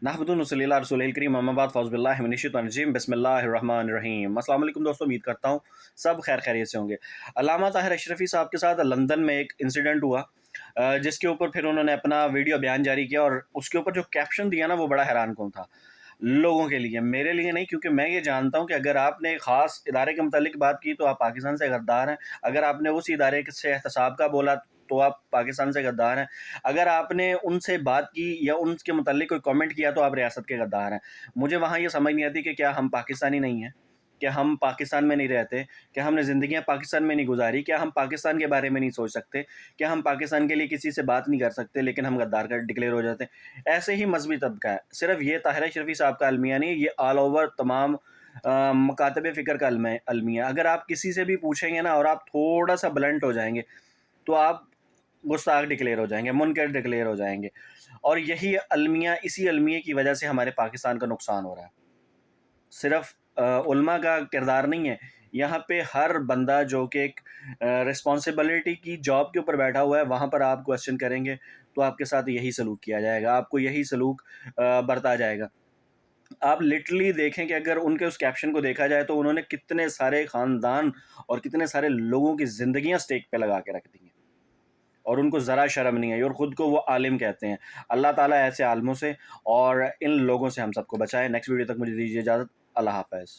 نحمدہ ونصلی علی رسول الکریم اما بعد فاعوذ باللہ من الشیطان الرجیم بسم اللہ الرحمن الرحیم۔ السلام علیکم دوستو، امید کرتا ہوں سب خیر خیریت سے ہوں گے۔ علامہ طاہر اشرفی صاحب کے ساتھ لندن میں ایک انسیڈنٹ ہوا جس کے اوپر پھر انہوں نے اپنا ویڈیو بیان جاری کیا، اور اس کے اوپر جو کیپشن دیا نا وہ بڑا حیران کن تھا لوگوں کے لیے، میرے لیے نہیں، کیونکہ میں یہ جانتا ہوں کہ اگر آپ نے خاص ادارے کے متعلق بات کی تو آپ پاکستان سے غدار ہیں، اگر آپ نے اس ادارے سے احتساب کا بولا تو آپ پاکستان سے غدار ہیں، اگر آپ نے ان سے بات کی یا ان کے متعلق کوئی کامنٹ کیا تو آپ ریاست کے غدار ہیں۔ مجھے وہاں یہ سمجھ نہیں آتی کہ کیا ہم پاکستانی نہیں ہیں، کیا ہم پاکستان میں نہیں رہتے، کیا ہم نے زندگیاں پاکستان میں نہیں گزاری، کیا ہم پاکستان کے بارے میں نہیں سوچ سکتے، کیا ہم پاکستان کے لیے کسی سے بات نہیں کر سکتے، لیکن ہم غدار کا ڈکلیئر ہو جاتے ہیں۔ ایسے ہی مذہبی طبقہ ہے، صرف یہ طاہر اشرفی صاحب کا المیہ نہیں، یہ آل اوور تمام مکاتب فکر کا المیہ۔ اگر آپ کسی سے بھی پوچھیں گے نا اور آپ تھوڑا سا بلنٹ ہو جائیں گے تو آپ گستاخ ڈکلیئر ہو جائیں گے، منکر ڈکلیئر ہو جائیں گے، اور یہی المیہ، اسی المیہ کی وجہ سے ہمارے پاکستان کا نقصان ہو رہا ہے۔ صرف علماء کا کردار نہیں ہے، یہاں پہ ہر بندہ جو کہ ایک رسپانسبلٹی کی جاب کے اوپر بیٹھا ہوا ہے، وہاں پر آپ کوشچن کریں گے تو آپ کے ساتھ یہی سلوک کیا جائے گا، آپ کو یہی سلوک برتا جائے گا۔ آپ لٹرلی دیکھیں کہ اگر ان کے اس کیپشن کو دیکھا جائے تو انہوں نے کتنے سارے خاندان اور کتنے سارے لوگوں کی زندگیاں سٹیک پہ لگا کے رکھ دی ہیں، اور ان کو ذرا شرم نہیں آئی، اور خود کو وہ عالم کہتے ہیں۔ اللہ تعالیٰ ایسے عالموں سے اور ان لوگوں سے ہم سب کو بچائے۔ نیکسٹ ویڈیو تک مجھے دیجیے اجازت۔ اللہ حافظ۔